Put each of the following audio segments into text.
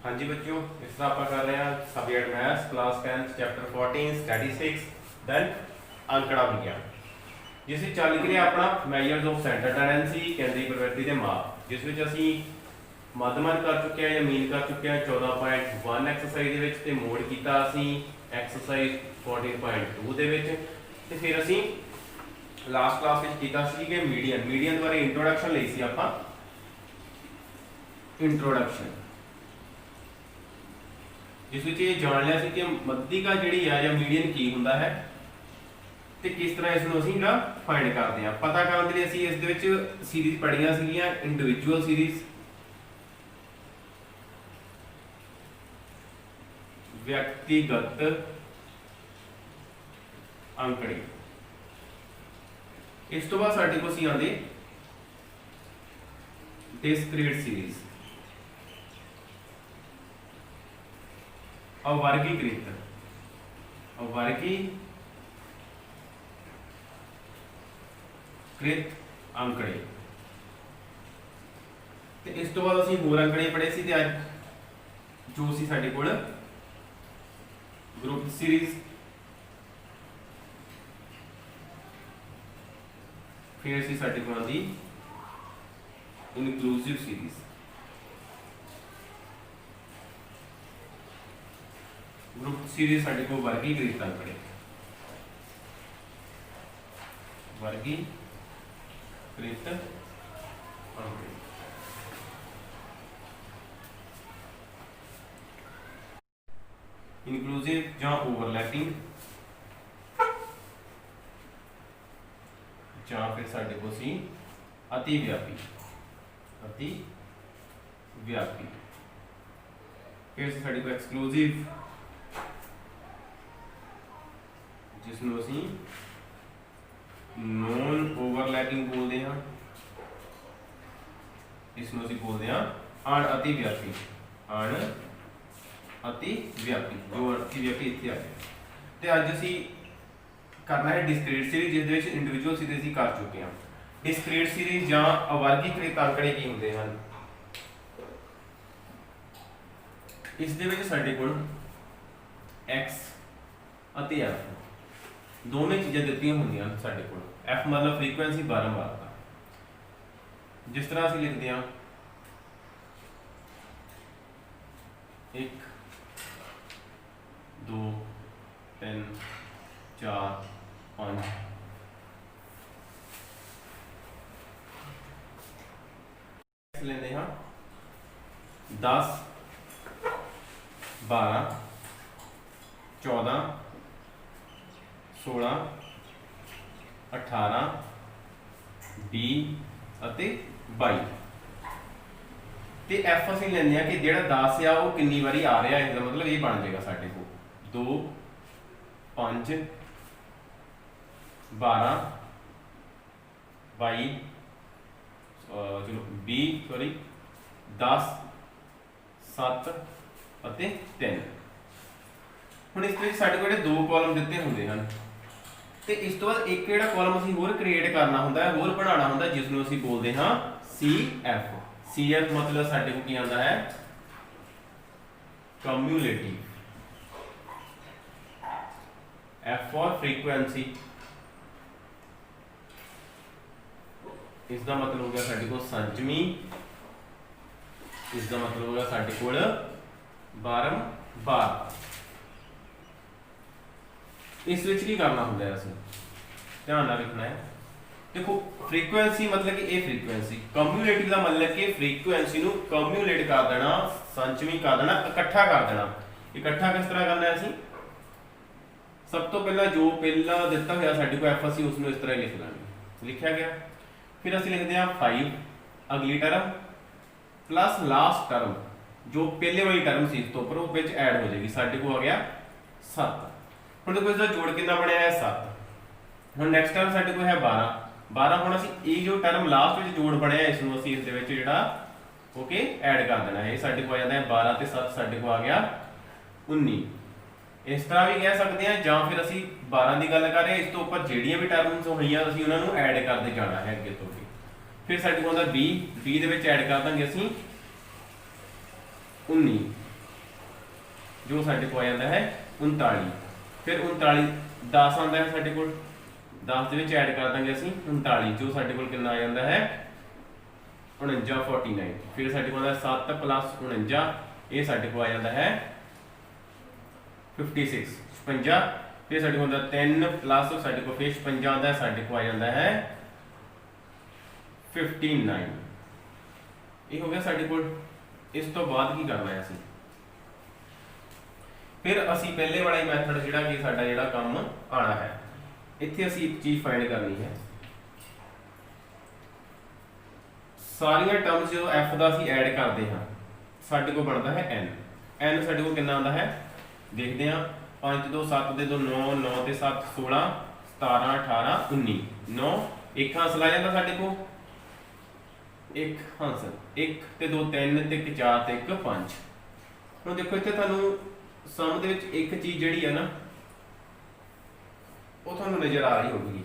हाँ जी बच्चों, इस तरह आप कर रहे हैं subject maths class 10 chapter 14 statistics दैन अंकड़ा विज्ञान जिस चल के अपना मैजर्स ऑफ सेंटर टेंडेंसी केंद्रीय प्रवृत्ति के माप जिस असी मध्यमन कर चुके हैं या मीन कर चुके हैं 14.1 एक्सरसाइज के मोड किया एक्सरसाइज 14.2 तो फिर असी लास्ट क्लास किया मीडियन मीडियन बारे इंट्रोडक्शन ली सी आप इंट्रोडक्शन जिस ये जान लिया कि मध्यिका जी है या मीडियन की होंगे है तो किस तरह इसको असीं फाइंड करते हैं। पता करने के लिए असीं इस सीरीज पढ़िया सीगियां इंडिविजुअल सीरीज व्यक्तिगत अंकड़े इस तो बाद साडे कोल सी आंदे डिस्क्रीट सीरीज अवर्गीकृत अंकड़े ते इस तो बाद असीं होर अंकड़े पढ़े सी ते अज जो सी साडे कोल ग्रुप सीरीज फिर असीं साडे कोल आंदी इनक्लूसिव सीरीज ग्रुप सीरीज साडे को वर्गीकृत अंकड़े वर्गीकृत अंकड़े इनक्लूसिव ਜਾਂ ओवरलैपिंग ਜਾਂ फिर साडे को सी अतिव्यापी फिर साडे को एक्सक्लूसिव जिसनों असीं नॉन ओवरलैपिंग बोलते हैं इसनों असीं बोलते हैं अण अतिव्यापी जो अतिव्यापी इत्थे आ गया तो अज असीं करना है डिस्क्रीट सीरीज जिस इंडिविजुअल सीरीज ही कर चुके हैं। डिस्क्रीट सीरीज या अवर्गीकृत अंकड़े की होंगे हैं इस दे विच साडे कोल एक्स अते एफ दोनों चीज़ें दित्तियां होंदियां साडे कोल। एफ मतलब फ्रीकुएंसी बारंबारता जिस तरह असीं लिखते हैं 1 2 3 4 5 लेते हैं 10 12 14 16 18 20 ਅਤੇ 22 ਤੇ ਐਫ ਅਸੀਂ ਲੈਂਦੇ ਆ ਕਿ ਜਿਹੜਾ 10 ਆ ਉਹ ਕਿੰਨੀ ਵਾਰੀ ਆ ਰਿਹਾ ਹੈ। ਇਹਦਾ ਮਤਲਬ ਇਹ ਬਣ ਜਾਏਗਾ ਸਾਡੇ ਕੋਲ 2 5 12 22 ਚਲੋ 20 ਸੌਰੀ 10 7 ਅਤੇ 3 ਹੁਣ ਇਸ ਵਿੱਚ ਸਾਡੇ ਕੋਲ ਦੋ ਕਾਲਮ ਦਿੱਤੇ ਹੁੰਦੇ ਹਨ ਤੇ ਇਸ ਤੋਂ ਬਾਅਦ ਇੱਕ ਜਿਹੜਾ ਕਾਲਮ ਅਸੀਂ ਹੋਰ ਕ੍ਰੀਏਟ ਕਰਨਾ ਹੁੰਦਾ ਹੈ ਹੋਰ ਬਣਾਉਣਾ ਹੁੰਦਾ ਜਿਸ ਨੂੰ ਅਸੀਂ ਬੋਲਦੇ ਹਾਂ CF मतलब ਸਾਡੇ ਕੋਲ ਕੀ ਆਉਂਦਾ ਹੈ ਕਮਿਊਲੇਟਿਵ F फॉर फ्रीक्वेंसी इसका मतलब हो गया साडे कोल संचमी इसका मतलब हो गया साडे कोल बारंबार। इस विच की करना होंगे असीं ध्यान नाल लिखना है। देखो फ्रीक्वेंसी मतलब कि ये फ्रीक्वेंसी कम्यूलेटिव का मतलब कि फ्रीक्वेंसी नूं कम्यूलेट कर देना संचमी कर देना इकट्ठा कर देना। इकट्ठा किस तरह करना है असीं सब तो पहला जो पहला दिता हुआ साडे को एफ असीं उसनूं इस तरह लिख लांगे लिखा गया। फिर असीं लिखते हैं 5 अगली टर्म प्लस लास्ट टर्म जो पहले वाली टर्म सी इस तो ऊपर वो विच ऐड हो जाएगी साडे को आ गया 7। ਹੁਣ देखो इसका जोड़ कितना बनया है 7। ਹੁਣ नेक्स्ट टर्म साडे को है 12 ਹੁਣ ਅਸੀਂ ਇਹ जो टर्म लास्ट ਵਿੱਚ जोड़ ਬਣਿਆ ਇਸ ਨੂੰ ਅਸੀਂ ਇਸ ਦੇ ਵਿੱਚ ਜਿਹੜਾ ओके ऐड कर देना है। साडे को आ जाता है 12 ਤੇ 7 साडे को आ गया 19। इस तरह भी कह सकते हैं ਜਾਂ फिर ਅਸੀਂ 12 की गल कर रहे हैं इस तो उपर ਜਿਹੜੀਆਂ भी टर्म्स ਹੋਈਆਂ ਅਸੀਂ ਉਹਨਾਂ ਨੂੰ ऐड करते जाना है ਅੱਗੇ ਤੋਂ भी। फिर साडे को आंदा 20 ਦੇ ਵਿੱਚ ऐड कर ਦਾਂਗੇ ਅਸੀਂ 19 जो साडे को आ जाता है 39। फिर 39 10 आता है साडे को, 10 ਦੇ ਵਿੱਚ ऐड कर देंगे ਅਸੀਂ 39, जो साडे को कितना आ जाता है 49 49। फिर साडे को 7 + 49 ये साडे को आ जाता है 56 56। फिर साडे को 3 प्लस साडे को फिर 56 आता है, साडे को आ जाता है 59। ये हो गया साडे को। इस तो बाद की करना है ਅਸੀਂ, फिर ਅਸੀਂ पहले वाला ही मैथड ਜਿਹੜਾ कि ਸਾਡਾ ਜਿਹੜਾ ਕੰਮ ਆਣਾ है, ਇੱਥੇ ਅਸੀਂ ਇੱਕ ਚੀਜ਼ ਫਾਈਂਡ ਕਰਨੀ है। ਸਾਰੀਆਂ ਟਰਮਸ ਜਦੋਂ f ਦਾ ਅਸੀਂ ਐਡ ਕਰਦੇ ਹਾਂ ਸਾਡੇ ਕੋਲ ਬਣਦਾ ਹੈ n। n ਸਾਡੇ ਕੋਲ ਕਿੰਨਾ ਆਉਂਦਾ ਹੈ ਦੇਖਦੇ ਹਾਂ। 5 2 7 ਦੇ 2 9 9 ਤੇ 7 16 17 18 19 9 ਇੱਕ ਹੰਸ ਲਾ ਜਾਂਦਾ ਸਾਡੇ ਕੋਲ, ਇੱਕ ਹੰਸ, 1 ਤੇ 2 3 ਤੇ 1 4 ਤੇ 1 5। ਹੁਣ ਦੇਖੋ ਇੱਥੇ ਤੁਹਾਨੂੰ ਸਮ ਦੇ ਵਿੱਚ ਇੱਕ ਚੀਜ਼ ਜਿਹੜੀ ਹੈ ਨਾ ਉਹ ਤੁਹਾਨੂੰ ਨਜ਼ਰ ਆ ਰਹੀ ਹੋਊਗੀ।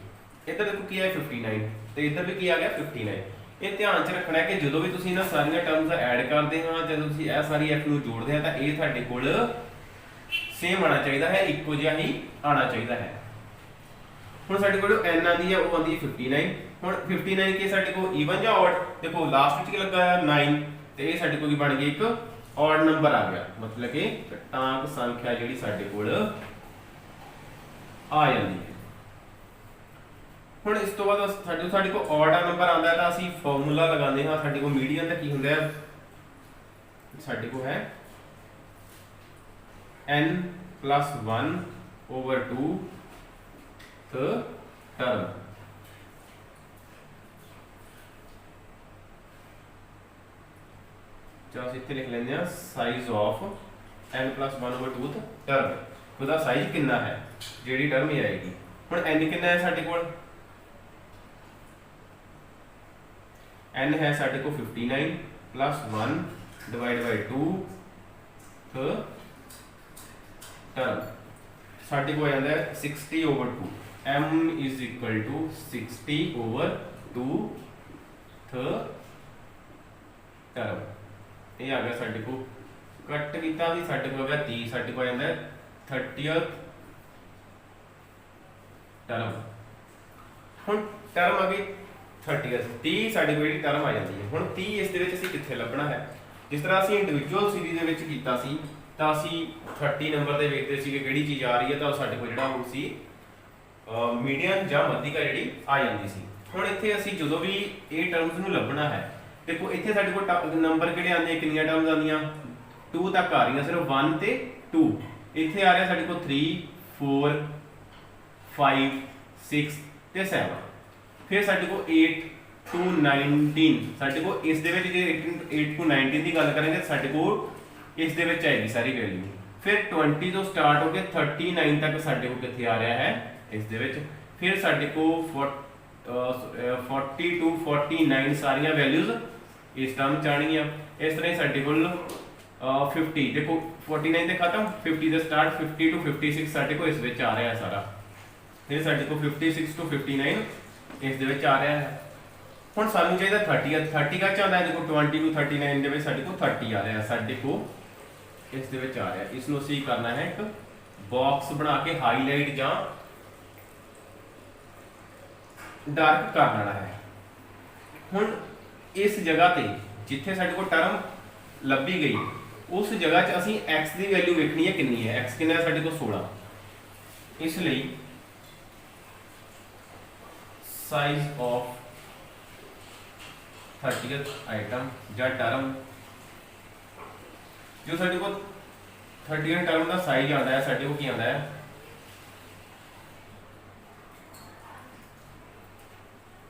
ਇੱਧਰ ਦੇਖੋ ਕੀ ਹੈ 59 ਤੇ ਇੱਧਰ ਵੀ ਕੀ ਆ ਗਿਆ 59। ਇਹ ਧਿਆਨ 'ਚ ਰੱਖਣਾ ਹੈ ਕਿ ਜਦੋਂ ਵੀ ਤੁਸੀਂ ਇਹਨਾਂ ਸਾਰੀਆਂ ਟਰਮਸ ਐਡ ਕਰਦੇ ਹਾਂ, ਜਦੋਂ ਤੁਸੀਂ ਇਹ ਸਾਰੀ f ਨੂੰ ਜੋੜਦੇ ਆ ਤਾਂ ਇਹ ਤੁਹਾਡੇ ਕੋਲ ਸੇਮ ਆਣਾ ਚਾਹੀਦਾ ਹੈ, ਇੱਕੋ ਜਿਹਾ ਹੀ ਆਣਾ ਚਾਹੀਦਾ ਹੈ। ਹੁਣ ਸਾਡੇ ਕੋਲ n ਆਂਦੀ ਹੈ ਉਹ ਆਂਦੀ 59। ਹੁਣ 59 ਕੇ ਸਾਡੇ ਕੋਲ ਈਵਨ ਜਾਂ ऑड, ਦੇਖੋ ਲਾਸਟ ਵਿੱਚ ਕੀ ਲੱਗਾ ਹੈ 9 ਤੇ ਇਹ ਸਾਡੇ ਕੋਲ ਕੀ ਬਣ ਗਿਆ ਇੱਕ ऑड ਨੰਬਰ ਆ ਗਿਆ, ਮਤਲਬ ਕਿ ਘਟਾਂਕ ਸੰਖਿਆ ਜਿਹੜੀ ਸਾਡੇ ਕੋਲ ਆ ਜਾਂਦੀ ਹੈ। ਹੁਣ ਇਸ ਤੋਂ ਬਾਅਦ ਸਾਡੇ ਕੋਲ ऑड ਨੰਬਰ ਆਉਂਦਾ ਹੈ ਤਾਂ ਅਸੀਂ ਫਾਰਮੂਲਾ ਲਗਾਉਂਦੇ ਹਾਂ। ਸਾਡੇ ਕੋਲ ਮੀਡੀਅਨ ਦਾ ਕੀ ਹੁੰਦਾ ਹੈ, ਸਾਡੇ ਕੋਲ ਹੈ n + 1/2 टर्म। चलो इतने लिख लेंगे साइज ऑफ n + 1/2 टर्म। ਉਹਦਾ साइज कितना है ਜਿਹੜੀ टर्म ही आएगी। ਹੁਣ n कितना है ਸਾਡੇ ਕੋਲ, n है ਸਾਡੇ ਕੋਲ 59 + 1 / 2 टर्म ਸਾਡੇ ਕੋਲ ਆ ਜਾਂਦਾ ਹੈ 60/2। m = 60/2 term. ये आ गया साडे को, कट किया भी साडे को आ गया 30, साडे को आ जाता है 30th टर्म। हुण टर्म आ गई 30th 30 साडे को जिहड़ी टर्म आ जाती है। हुण 30 इस दे विच असीं कित्थे लभना है, जिस तरह असीं इंडिविजुअल सीरीज दे विच कीता सी ਤਾਂ ਅਸੀਂ 30 ਨੰਬਰ ਤੇ ਵੇਖਦੇ ਸੀ ਕਿ ਕਿਹੜੀ ਚੀਜ਼ ਆ ਰਹੀ ਹੈ ਤਾਂ ਉਹ ਸਾਡੇ ਕੋਲ ਜਿਹੜਾ ਉਹ ਸੀ ਮੀਡੀਅਨ ਜਾਂ ਮੱਧਿਕਾ ਜਿਹੜੀ ਆ ਜਾਂਦੀ ਸੀ। ਹੁਣ ਇੱਥੇ ਅਸੀਂ ਜਦੋਂ ਵੀ ਇਹ ਟਰਮਸ ਨੂੰ ਲੱਭਣਾ ਹੈ, ਦੇਖੋ ਇੱਥੇ ਸਾਡੇ ਕੋਲ ਨੰਬਰ ਕਿਹੜੇ ਆਉਂਦੇ, ਕਿੰਨੀਆਂ ਟਰਮਸ ਆਉਂਦੀਆਂ 2 ਤੱਕ ਆ ਰਹੀਆਂ, ਸਿਰਫ 1 ਤੇ 2। ਇੱਥੇ ਆ ਰਿਹਾ ਸਾਡੇ ਕੋਲ 3 4 5 6 ਤੇ 7। ਫਿਰ ਸਾਡੇ ਕੋਲ 8 to 19 ਸਾਡੇ ਕੋਲ ਇਸ ਦੇ ਵਿੱਚ ਜੇ 8 to 19 ਦੀ ਗੱਲ ਕਰਾਂਗੇ ਸਾਡੇ ਕੋਲ ਇਸ ਦੇ ਵਿੱਚ ਆਏਗੀ ਸਾਰੀ ਵੈਲਿਊ। ਫਿਰ 20 ਤੋਂ ਸਟਾਰਟ ਹੋ ਕੇ 39 ਤੱਕ ਸਾਡੇ ਕੋਲ ਕਿੱਥੇ ਆ ਰਿਹਾ ਹੈ ਇਸ ਦੇ ਵਿੱਚ। ਫਿਰ ਸਾਡੇ ਕੋਲ 40 to 49 ਸਾਰੀਆਂ ਵੈਲਿਊਜ਼ ਇਸ ਟਰਮ ਚ ਆਣਗੀਆਂ। ਇਸ ਤਰ੍ਹਾਂ ਹੀ ਸਾਡੇ ਕੋਲ 50 ਦੇਖੋ 49 ਤੇ ਖਤਮ, 50 ਦਾ ਸਟਾਰਟ, 50 to 56 ਸਾਡੇ ਕੋਲ ਇਸ ਵਿੱਚ ਆ ਰਿਹਾ ਹੈ ਸਾਰਾ। ਫਿਰ ਸਾਡੇ ਕੋਲ 56 to 59 ਇਸ ਦੇ ਵਿੱਚ ਆ ਰਿਹਾ ਹੈ। ਹੁਣ ਸਾਨੂੰ ਚਾਹੀਦਾ 30 ਕਾ ਚਾਹੁੰਦਾ ਹੈ, ਦੇਖੋ 20 to 39 ਦੇ ਵਿੱਚ ਸਾਡੇ ਕੋਲ 30 ਆ ਰਿਹਾ ਹੈ ਸਾਡੇ ਕੋਲ ਇਸ ਦੇ ਵਿੱਚ ਆ ਰਿਹਾ। ਇਸ ਨੂੰ ਅਸੀਂ ਕਰਨਾ ਹੈ ਇੱਕ ਬਾਕਸ ਬਣਾ ਕੇ ਹਾਈਲਾਈਟ ਜਾਂ ਡਾਰਕ ਕਰ ਲੈਣਾ ਹੈ। ਹੁਣ ਇਸ ਜਗ੍ਹਾ ਤੇ ਜਿੱਥੇ ਸਾਡੇ ਕੋਲ ਟਰਮ ਲੱਭੀ ਗਈ ਉਸ ਜਗ੍ਹਾ 'ਚ ਅਸੀਂ x ਦੀ ਵੈਲਿਊ ਵੇਖਣੀ ਹੈ ਕਿੰਨੀ ਹੈ। x ਕਿੰਨਾ ਹੈ ਸਾਡੇ ਕੋਲ 16। ਇਸ ਲਈ ਸਾਈਜ਼ ਆਫ 30th आइटम ਜਾਂ ਟਰਮ जो साडे को 30th टर्म का साइज आता है साडे को की आता है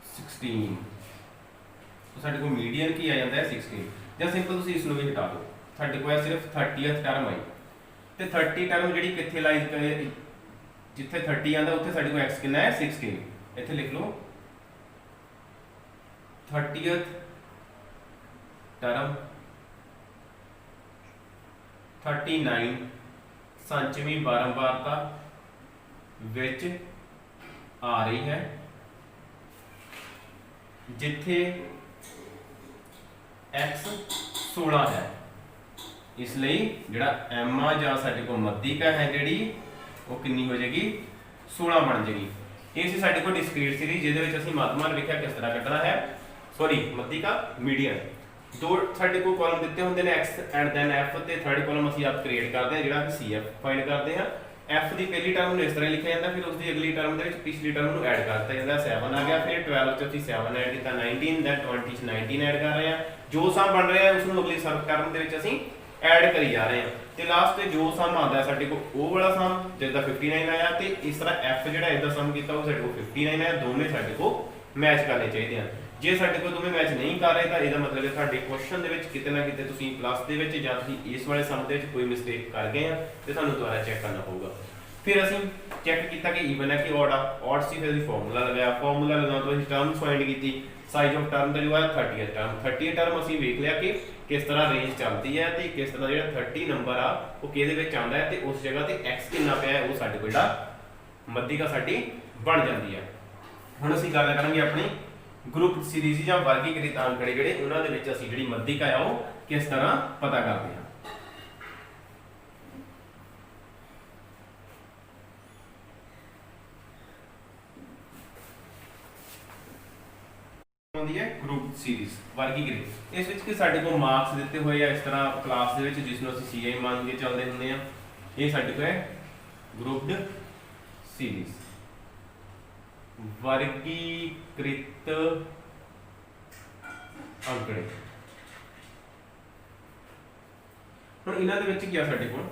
16। तो साडे को मीडियन की आ जाता है 16। ਜਾਂ ਸਿੰਪਲ ਤੁਸੀਂ ਇਸ ਨੂੰ ਵੀ ਹਟਾ ਦਿਓ, ਸਾਡੇ ਕੋਲ ਸਿਰਫ 30th ਟਰਮ ਆਈ ਤੇ 30 ਟਰਮ ਜਿਹੜੀ ਕਿੱਥੇ ਲਾਈਜ਼ ਕਰੇ, ਜਿੱਥੇ 30 ਆਂਦਾ ਉੱਥੇ ਸਾਡੇ ਕੋਲ x ਕਿੰਨਾ ਹੈ 16। ਇੱਥੇ ਲਿਖ ਲਓ 30th टर्म 39 संचवी बारंबारता विच आ रही है, जिथे x 16 है। इसलिए जिहड़ा m आ जां साडे कोल मध्यिका है जिहड़ी वो कितनी हो जाएगी 16 बन जाएगी। ये सी साडे कोल डिस्क्रीट सीरीज जिहदे विच असीं मध्यमान लिखिया किस तरह कढना है, सॉरी मध्यिका मीडियन। दो साडे कोल कॉलम दिते हुंदे ने x एंड देन f ते थर्ड कॉलम असीं आप क्रिएट करते हैं जिहड़ा कि cf फाइंड करते हैं। f की पहली टर्म नूं इस तरह लिखिया जांदा, फिर उसकी अगली टर्म दे विच पिछली टर्म नूं ऐड करता जांदा। 7 आ गया, फिर 12 च असीं 7 ऐड कीता 19, दैन 20 च 19 ऐड कर रहे हैं। जो सम बन रहा है उस नूं अगली सब टर्म दे विच असीं ऐड करी जा रहे हैं ते लास्ट ते जो सम आंदा है साडे कोल ਉਹ वाला सम जिसदा 59 आया ते इस तरह f ਜਿਹੜਾ ਇਹਦਾ सम ਕੀਤਾ ਉਹ ਸਾਡੇ ਕੋਲ 59 ਆਇਆ। ਦੋਵੇਂ ਸਾਡੇ ਕੋਲ ਮੈਚ ਕਰਨੇ ਚਾਹੀਦੇ ਆ। ਜੇ ਸਾਡੇ ਕੋਲ ਦੋਵੇਂ ਮੈਚ ਨਹੀਂ ਕਰ ਰਹੇ ਤਾਂ ਇਹਦਾ ਮਤਲਬ ਹੈ ਤੁਹਾਡੇ ਕੁਐਸਚਨ ਦੇ ਵਿੱਚ ਕਿਤੇ ਨਾ ਕਿਤੇ ਤੁਸੀਂ ਪਲੱਸ ਦੇ ਵਿੱਚ ਜਾਂ ਤੁਸੀਂ ਇਸ ਵਾਲੇ ਸਮ ਦੇ ਵਿੱਚ ਕੋਈ ਮਿਸਟੇਕ ਕਰ ਗਏ ਆ ਤੇ ਤੁਹਾਨੂੰ ਦੁਬਾਰਾ ਚੈੱਕ ਕਰਨਾ ਪਊਗਾ। ਫਿਰ ਅਸੀਂ ਚੈੱਕ ਕੀਤਾ ਕਿ ਈਵਨ ਹੈ ਕਿ ऑड ਆ, ऑड ਸੀ, ਫਿਰ ਅਸੀਂ ਫਾਰਮੂਲਾ ਲਗਾਇਆ। ਫਾਰਮੂਲਾ ਲਗਾਉਣ ਤੋਂ ਅਸੀਂ ਟਰਮਸ ਫਾਈਂਡ ਕੀਤੀ। ਸਾਈਜ਼ ਆਫ ਟਰਮ ਦਾ ਜੋ ਹੈ 30 ਟਰਮ, 30 ਟਰਮ ਅਸੀਂ ਵੇਖ ਲਿਆ ਕਿ किस तरह रेंज चलती है ते किस तरह जो 30 नंबर आ वो किहदे विच आंदा है ते उस जगह ते x कितना पिया है वो साडे कोल जिहड़ा मध्यिका साडी बन जाती है। हुण असीं गल करांगे अपनी ग्रुप सीरीज या वर्गीकृत आंकड़े जिहड़े उन्हां दे विच असीं जिहड़ी मध्यिका आ वो किस तरह पता करदे हां। ग्रुप सीरीज वर्गीकृत इस विच कि साडे को मार्क्स दिते हुए या इस तरह क्लास दे विच जिसनु असीं सीआई मान के चलदे हुंदे आ, ये साडे को है ग्रुप्ड सीरीज वर्गीकृत अंकड़े। हुण इन्हां दे विच की आ साडे को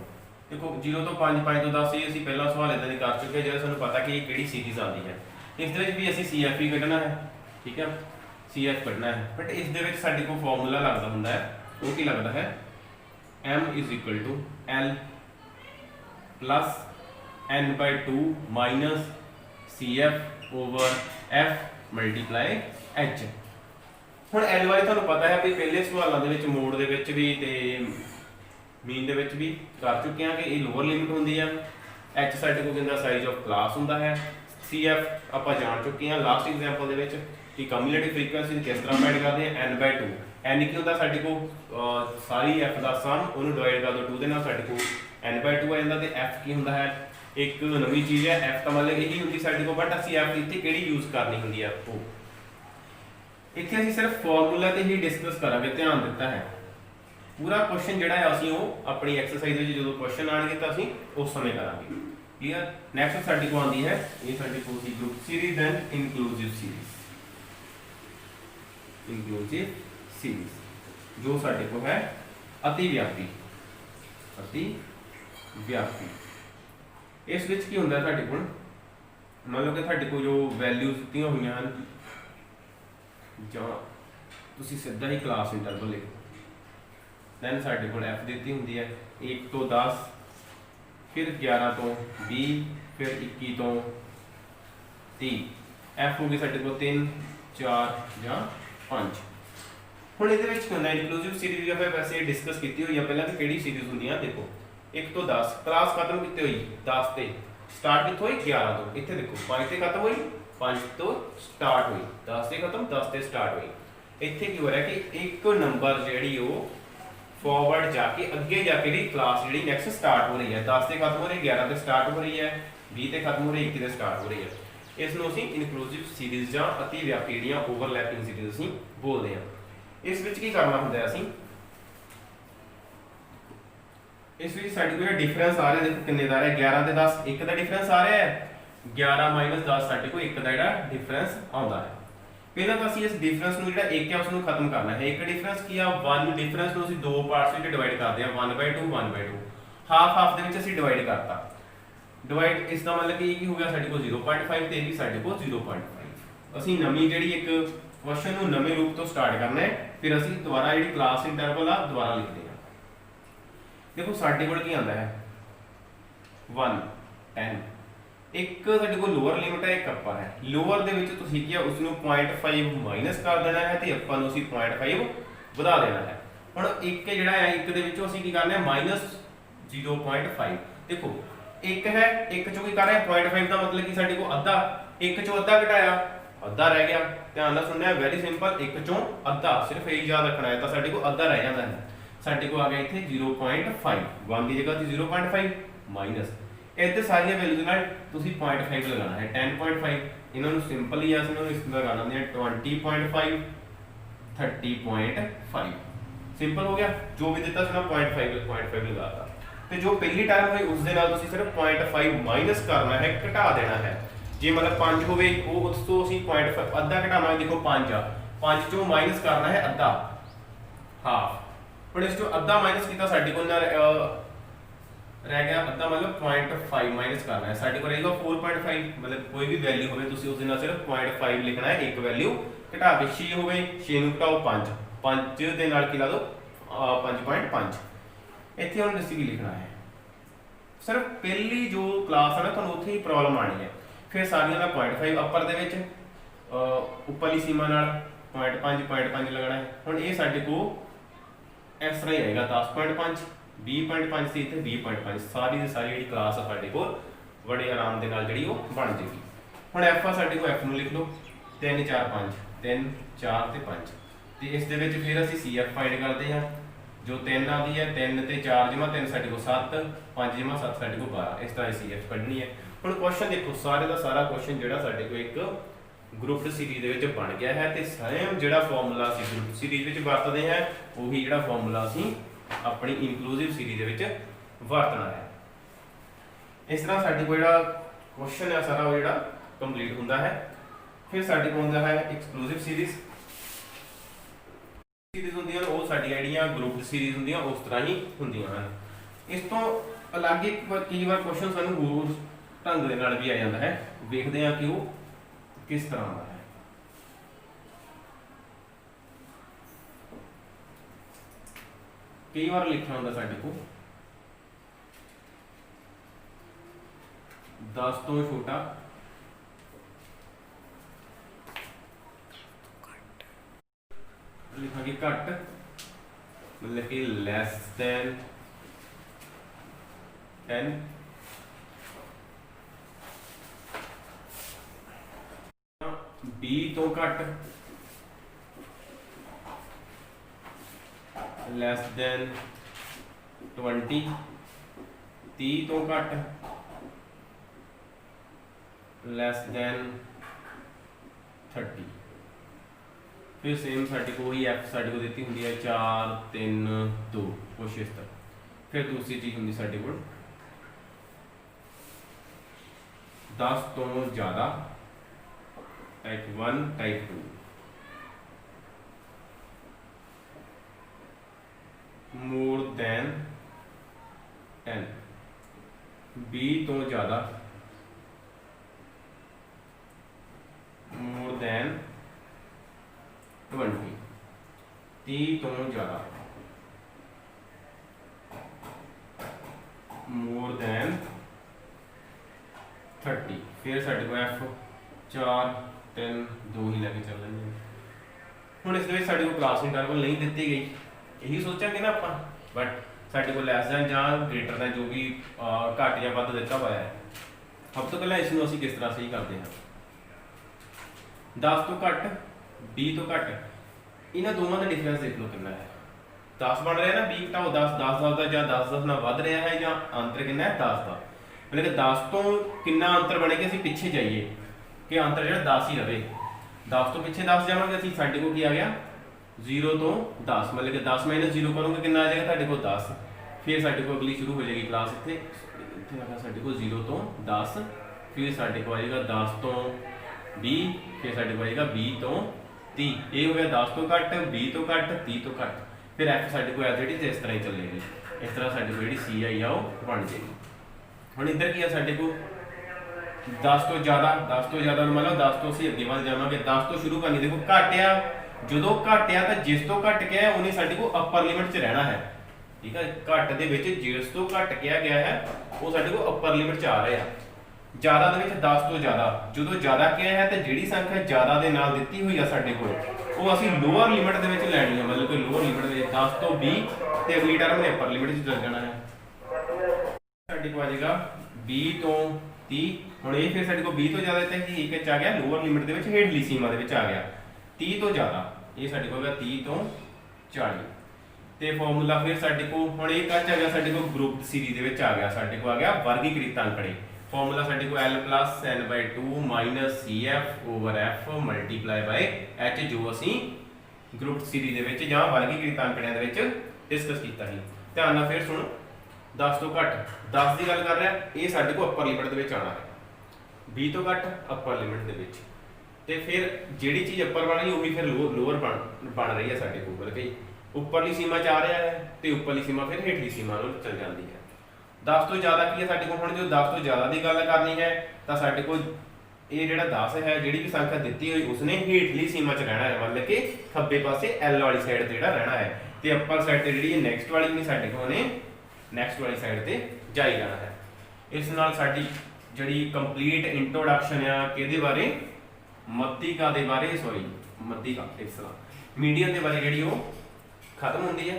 देखो 0 तो 5, 5 तो 10 ये असीं पहला सवाल इदां दी कर चुके जिहड़ा सानूं पता कि किहड़ी सीरीज आंदी है। इस दे विच भी असीं सीएफ ही कढना है, ठीक है, CF पढ़ना है। बट इस दे विच साडे को फार्मूला लगदा हुंदा है, वो की लगदा है m = L plus n/2 minus CF over F multiply H। हुण L वाली तुहानूं पता है भी पहले सवालों दे विच मोड दे विच भी ते मीन दे विच भी कर चुके हैं कि ये लोअर लिमिट हुंदी है। H साडे को कहंदा साइज ऑफ क्लास हुंदा है। CF आपां जान चुके हैं लास्ट एग्जांपल दे विच कि कम्युलेटिव फ्रीक्वेंसी किस तरह फाइंड करते हैं n/2। n की होता साडे को सारी f का सम उन्होंने डिवाइड कर दो 2 दे नाल साडे को n/2 आ जांदा ते f की हुंदा है एक नवी चीज है f का मतलब यही हुंदी साडे को। बट ਅਸੀਂ f इत्थे केड़ी यूज करनी हुंदी है वो इत्थे ਅਸੀਂ सिर्फ फार्मूला ते ही डिस्कस करांगे। ध्यान दिता है पूरा क्वेश्चन जिहड़ा है ਅਸੀਂ ਉਹ अपनी एक्सरसाइज ਵਿੱਚ ਜਦੋਂ क्वेश्चन ਆਣਗੇ ਤਾਂ ਅਸੀਂ ਉਸ ਸਮੇਂ ਕਰਾਂਗੇ। क्लियर। नेक्स्ट साडे को आंदी है ये साडे को सी group series then inclusive series. Inclusive series जो साडे को है अतिव्यापी। अतिव्यापी इस विच की हुंदा साडे कोल मान लो कि साडे को जो वैल्यूज दित्तियां होईयां हन जां तुसीं सीधा ही क्लास इंटरवल लिखो दैन साडे कोल f दित्ती हुंदी है 1 तो 10 फिर 11 तो 20 फिर 21 तो 30 f हो गई साडे को 3 4 ਜਾਂ 5। ਹੁਣ ਇਹਦੇ ਵਿੱਚ ਕੀ ਹੁੰਦਾ ਇਨਕਲੂਸਿਵ ਸੀਰੀਜ਼ ਆਪਾਂ ਵੈਸੇ ਡਿਸਕਸ ਕੀਤੀ ਹੋਈ ਆ ਪਹਿਲਾਂ ਕਿ ਕਿਹੜੀ ਸੀਰੀਜ਼ ਹੁੰਦੀ ਆ। ਦੇਖੋ 1 ਤੋਂ 10 ਕਲਾਸ ਖਤਮ ਕਿੱਥੇ ਹੋਈ 10 ਤੇ ਸਟਾਰਟ ਕਿੱਥੋਂ ਹੋਈ 11 ਤੋਂ। ਇੱਥੇ ਦੇਖੋ 5 ਤੇ ਖਤਮ ਹੋਈ 5 ਤੋਂ ਸਟਾਰਟ ਹੋਈ 10 ਤੇ ਖਤਮ 10 ਤੇ ਸਟਾਰਟ ਹੋਈ। ਇੱਥੇ ਕੀ ਹੋ ਰਿਹਾ ਕਿ ਇੱਕ ਨੰਬਰ ਜਿਹੜੀ ਉਹ ਫਾਰਵਰਡ ਜਾके ਅੱਗੇ ਜਾ ਕੇ ਜਿਹੜੀ ਕਲਾਸ ਜਿਹੜੀ ਨੈਕਸਟ ਸਟਾਰਟ ਹੋ ਰਹੀ ਹੈ 10 ਤੇ ਖਤਮ ਹੋ ਰਹੀ ਹੈ 11 ਤੇ ਸਟਾਰਟ ਹੋ ਰਹੀ ਹੈ 20 ਤੇ ਖਤਮ ਹੋ ਰਹੀ ਹੈ 21 ਤੇ ਸਟਾਰਟ ਹੋ ਰਹੀ ਹੈ। ਇਸ ਨੂੰ ਅਸੀਂ ਇਨਕਲੂਸਿਵ ਸੀਰੀਜ਼ ਜਾਂ ਅਤੀ ਵਿਆਪੀ ਜਿਹੜੀਆਂ ਓਵਰਲੈਪਿੰਗ ਸੀਰੀਜ਼ ਅਸੀਂ ਬੋਲਦੇ ਹਾਂ। ਇਸ ਵਿੱਚ ਕੀ ਕਰਨਾ ਹੁੰਦਾ ਹੈ ਅਸੀਂ ਇਸ ਵਿੱਚ ਸਾਡੇ ਕੋਲ ਡਿਫਰੈਂਸ ਆ ਰਿਹਾ ਦੇਖੋ ਕਿੰਨੇ ਦਾ ਆ ਰਿਹਾ 11 ਤੇ 10 1 ਦਾ ਡਿਫਰੈਂਸ ਆ ਰਿਹਾ ਹੈ 11 - 10 ਸਾਡੇ ਕੋਲ 1 ਦਾ ਜਿਹੜਾ ਡਿਫਰੈਂਸ ਆਉਂਦਾ ਹੈ। ਪਹਿਲਾਂ ਤਾਂ ਅਸੀਂ ਇਸ ਡਿਫਰੈਂਸ ਨੂੰ ਜਿਹੜਾ 1 ਹੈ ਉਸ ਨੂੰ ਖਤਮ ਕਰਨਾ ਹੈ। ਇੱਕ ਡਿਫਰੈਂਸ ਕੀ ਆ 1 ਡਿਫਰੈਂਸ ਨੂੰ ਅਸੀਂ ਦੋ ਪਾਰਟਸ ਵਿੱਚ ਡਿਵਾਈਡ ਕਰਦੇ ਹਾਂ 1/2 1/2 ਹਾਫ ਹਾਫ ਦੇ ਵਿੱਚ ਅਸੀਂ ਡਿਵਾਈਡ ਕਰਤਾ। डिवाइड इसका मतलब कि ਕੀ ਹੋ ਗਿਆ ਸਾਡੇ ਕੋਲ 0.5 ਤੇ ਇਹ ਵੀ ਸਾਡੇ ਕੋਲ 0.5। ਅਸੀਂ ਨਵੀਂ ਜਿਹੜੀ ਇੱਕ ਕੁਐਸਚਨ ਨੂੰ ਨਵੇਂ ਰੂਪ ਤੋਂ ਸਟਾਰਟ ਕਰਨਾ ਹੈ ਫਿਰ ਅਸੀਂ ਦੁਬਾਰਾ ਜਿਹੜੀ ਕਲਾਸ ਇੰਟਰਵਲ ਆ ਦੁਬਾਰਾ ਲਿਖਦੇ ਹਾਂ। ਦੇਖੋ ਸਾਡੇ ਕੋਲ ਕੀ ਆਂਦਾ ਹੈ 1 10 ਇੱਕ ਸਾਡੇ ਕੋਲ ਲੋਅਰ ਲਿਮਿਟ ਹੈ ਇੱਕ ਅਪਰ ਹੈ। ਲੋਅਰ ਦੇ ਵਿੱਚ ਤੁਸੀਂ ਕੀ ਆ ਉਸ ਨੂੰ 0.5 ਮਾਈਨਸ ਕਰ ਦੇਣਾ ਹੈ ਤੇ ਅਪਰ ਨੂੰ ਅਸੀਂ 0.5 ਵਧਾ ਦੇਣਾ ਹੈ। ਹੁਣ ਇੱਕ ਜਿਹੜਾ ਹੈ ਇੱਕ ਦੇ ਵਿੱਚੋਂ ਅਸੀਂ ਕੀ ਕਰਨਾ ਹੈ -0.5। ਦੇਖੋ एक है एक चो की कर रहे हैं 0.5 का मतलब कि साडे को अद्धा एक चो अद्धा घटाया अद्धा रह गया। ध्यान नाल सुनना है वेरी सिंपल एक चो अद्धा सिर्फ यही याद रखना है तो साडे को अद्धा रह जाता है। साडे को आ गया इत्थे 0.5 1 की जगह 0.5 माइनस इधर सारिया वैल्यूज नाल तुसीं 0.5 लगाना है 10.5 इन्हां नूं सिंपल ही असीं इस लगा लैंदे हैं 20.5 30.5 सिंपल हो गया जो भी दिता सी ना 0.5 लगाता तो जो पहली टर्म हुई उस दे नाल तुसीं सिर्फ 0.5 माइनस करना है घटा देना है जे मतलब 5 होवे वो उस तो असीं 0.5 अद्धा घटावांगे देखो 5 आ 5 चों माइनस करना है अद्धा हाफ पर इस चों अद्धा माइनस कीता साडे कोल रह गया अद्धा मतलब 0.5 माइनस करना है साडे को रहेगा 4.5 मतलब कोई भी वैल्यू होवे तुसीं उस दे नाल सिर्फ 0.5 लिखना है एक वैल्यू घटा के 6 होवे 6 नूं घटाओ 5 5 दे नाल की ला दो 5.5 इत्थे हुण दसी की लिखना है सिर्फ पहली जो क्लास है ना तुहानूं उत्थे ही प्रॉब्लम आनी है फिर सारियां दा 0.5 अपर दे विच उपरली सीमा नाल 0.5 लगना है हुण ये साडे को इस तरह ही आएगा 10.5 20.5 से इतने 20.5 सारी की सारी जी क्लास है साढ़े को बड़े आराम के नाल जी बन जाएगी हम एफ आ साढ़े को एफ में लिख लो 3 4 5 3 4 ते 5 तो इस फिर असी सी एफ फाइंड करते हैं जो 3 आती है 3 ते 4 जमा 3 साढ़े को 7 5 जमा 7 साढ़े को 12 इस तरह सी एफ कढ़नी है हम क्वेश्चन देखो सारे का सारा क्वेश्चन जो साढ़े को एक ग्रुप सीरीज बन गया है तो सेम जो फॉर्मूला असी ग्रुप सीरीज वरतते हैं वही जो फॉर्मूला असी अपनी इनकलूसिव सीरीज वरतना है इस तरह साडी को जो क्वेश्चन है सारा वो जो कंप्लीट होंदा है फिर साडी को होंदा है एक्सक्लूसिव सीरीज होंदी है वो साडी आइडिया ग्रुप सीरीज होंदी है उस तरह ही होंदी हैं इस तो अलग एक कई बार क्वेश्चन सानू होर ढंग दे नाल भी आ जाता है देखते हैं कि वो किस तरह का है कई बार लिखना होंगे साडे को 10 तो छोटा लिखांगे घट मतलब कि लैस दैन 10 20 तो घट लैस दैन 20 30 तो घट लैस दैन 30 फिर सेम साडी को ही एफ साडी को दी होंगी है 4 3 2 कुछ इस तरह फिर दूसरी चीज होंगी साडी को 10 तो ज़्यादा टाइप 1 टाइप 2 मोर दैन 10 20 तो ज़्यादा मोर दैन 20 30 तो ज़्यादा मोर दैन 30 फिर साढ़े को एफ 4 3 2 ही लैके चल लेंगे हुण इस साढ़े को क्लास इंटरवल नहीं दी गई यही सोचांगे ना आप बट साढ़े को लैस दैन जां ग्रेटर दैन जो भी घट या वध दिता हुआ है सब तो पहले इसनूं असीं किस तरह सही करते हैं 10 तो घट 20 तो घट इन्हां दोवां दा डिफरेंस देख लो कितना है 10 बन रहा है ना 20 घटाओ 10 10 का जां 10 10 नाल वध रहा है जां अंतर कितना है 10 का मतलब कि 10 तो कितना अंतर बने कि असीं पिछे जाइए कि अंतर जो 10 ही रहे 10 तो पिछे 10 जावांगे असीं साडे कोल की आ गया 0 तो 10 मतलब कि 10 माइनस 0 करोगे कितना आ जाएगा साडे कोल 10 फिर साडे कोल अगली शुरू हो जाएगी क्लास इत्थे इत्थे आ साडे कोल 0 तो 10 फिर साडे कोल आएगा 10 तो 20 फिर साडे कोल आएगा 20 तो 30 ये हो गया 10 तो घट 20 तो घट 30 तो घट फिर एफ साडे कोल एज इट इज इस तरह ही चलेगी इस तरह साडे कोल जिहड़ी सी आई आ बन जाएगी हुण इधर की है साडे कोल 10 तो ज़्यादा मतलब 10 तो असीं अगे वध जावांगे 10 तो शुरू करनी देखो घट आ जो घट आ तो जिस तो घट गया है उन्हें साडे कोल अपर लिमिट च रहना है ठीक है घट दे विच जिस तो घट किया गया है वो साडे कोल अपर लिमिट च आ रहा है ज़्यादा दे विच 10 तो ज़्यादा जो ज़्यादा किया है तो जिहड़ी संख्या ज़्यादा दे नाल दित्ती हुई है साडे कोल वो असीं लोअर लिमिट दे विच लैनी है मतलब कि लोअर लिमिट दे 10 तो 20 ते अगली टर्म ने अपर लिमिट च चल जाना है साडे कोल आ जाएगा 20 तो 30 हुण ये फिर साडे कोल 20 तो ज़्यादा तो एक आ गया लोअर लिमिट दे विच हेठली सीमा दे विच आ गया 30 तो ज़्यादा ये साडे कोल 30 तो 40 ਤੇ ਫਾਰਮੂਲਾ ਫਿਰ ਸਾਡੇ ਕੋਲ ਹੁਣ ਇਹ ਕੱਚ ਆ ਗਿਆ ਸਾਡੇ ਕੋਲ ਗਰੁੱਪ ਸੀਰੀਜ਼ ਦੇ ਵਿੱਚ ਆ ਗਿਆ, ਸਾਡੇ ਕੋਲ ਆ ਗਿਆ ਵਰਗੀਕ੍ਰਿਤ ਅੰਕੜੇ। ਫਾਰਮੂਲਾ ਸਾਡੇ ਕੋਲ L + n/2 - CF/F × H ਜੋ ਅਸੀਂ ਗਰੁੱਪ ਸੀਰੀਜ਼ ਦੇ ਵਿੱਚ ਜਾਂ ਵਰਗੀਕ੍ਰਿਤ ਅੰਕੜਿਆਂ ਦੇ ਵਿੱਚ ਡਿਸਕਸ ਕੀਤਾ ਸੀ। ਧਿਆਨ ਨਾਲ ਫਿਰ ਸੁਣੋ, 10 ਤੋਂ ਘੱਟ 10 ਦੀ ਗੱਲ ਕਰ ਰਿਹਾ, ਇਹ ਸਾਡੇ ਕੋਲ ਅਪਰ ਲਿਮਿਟ ਦੇ ਵਿੱਚ ਆਣਾ ਹੈ, 20 ਤੋਂ ਘੱਟ ਅਪਰ ਲਿਮਿਟ ਦੇ ਵਿੱਚ। ਤੇ ਫਿਰ ਜਿਹੜੀ ਚੀਜ਼ ਅਪਰ ਬਣ ਰਹੀ ਉਹੀ ਫਿਰ ਲੋਅਰ ਬਣ ਰਹੀ ਹੈ ਸਾਡੇ ਕੋਲ, ਬਲਕਿ ਉੱਪਰਲੀ ਸੀਮਾ 'ਚ ਆ ਰਿਹਾ ਹੈ ਤੇ ਉੱਪਰਲੀ ਸੀਮਾ ਫਿਰ ਹੇਠਲੀ ਸੀਮਾ ਨੂੰ ਚਲ ਜਾਂਦੀ ਹੈ। 10 ਤੋਂ ਜ਼ਿਆਦਾ ਕੀ ਹੈ ਸਾਡੇ ਕੋਲ? ਹੁਣ ਜੇ 10 ਤੋਂ ਜ਼ਿਆਦਾ ਦੀ ਗੱਲ ਕਰਨੀ ਹੈ ਤਾਂ ਸਾਡੇ ਕੋਲ ਇਹ ਜਿਹੜਾ 10 ਹੈ, ਜਿਹੜੀ ਵੀ ਸੰਖਿਆ ਦਿੱਤੀ ਹੋਈ ਉਸਨੇ ਹੇਠਲੀ ਸੀਮਾ 'ਚ ਰਹਿਣਾ ਹੈ, ਮਤਲਬ ਕਿ ਖੱਬੇ ਪਾਸੇ L ਵਾਲੀ ਸਾਈਡ ਤੇ ਜਿਹੜਾ ਰਹਿਣਾ ਹੈ, ਤੇ ਅੱਪਰ ਸਾਈਡ ਤੇ ਜਿਹੜੀ ਨੈਕਸਟ ਵਾਲੀ ਨਹੀਂ ਸਾਡੇ ਕੋਲ ਨੇ ਨੈਕਸਟ ਵਾਲੀ ਸਾਈਡ ਤੇ ਜਾਈ ਜਾਣਾ ਹੈ। ਇਸ ਨਾਲ ਸਾਡੀ ਜਿਹੜੀ ਕੰਪਲੀਟ ਇੰਟਰੋਡਕਸ਼ਨ ਆ ਕਿਹਦੇ ਬਾਰੇ? ਮੱਧਿਕਾ ਦੇ ਬਾਰੇ, ਸੌਰੀ ਮੱਧਿਕਾ ਮੀਡੀਅਨ ਦੇ ਬਾਰੇ ਜਿਹੜੀ ਉਹ ਖਤਮ ਹੁੰਦੀ ਹੈ।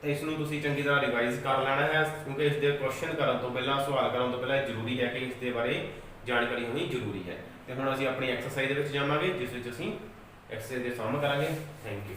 ਤੇ ਇਸ ਨੂੰ ਤੁਸੀਂ ਚੰਗੀ ਤਰ੍ਹਾਂ ਰਿਵਾਈਜ਼ ਕਰ ਲੈਣਾ ਹੈ, ਕਿਉਂਕਿ ਇਸ ਦੇ ਕੁਐਸਚਨ ਕਰਨ ਤੋਂ ਪਹਿਲਾਂ, ਸਵਾਲ ਕਰਨ ਤੋਂ ਪਹਿਲਾਂ ਜ਼ਰੂਰੀ ਹੈ ਕਿ ਇਸ ਦੇ ਬਾਰੇ ਜਾਣਕਾਰੀ ਹੋਣੀ ਜ਼ਰੂਰੀ ਹੈ। ਤੇ ਹੁਣ ਅਸੀਂ ਆਪਣੀ ਐਕਸਰਸਾਈਜ਼ ਦੇ ਵਿੱਚ ਜਾਵਾਂਗੇ, ਜਿਸ ਵਿੱਚ ਅਸੀਂ ਐਕਸਰਸਾਈਜ਼ ਦੇ ਸਮ ਕਰਾਂਗੇ। Thank you.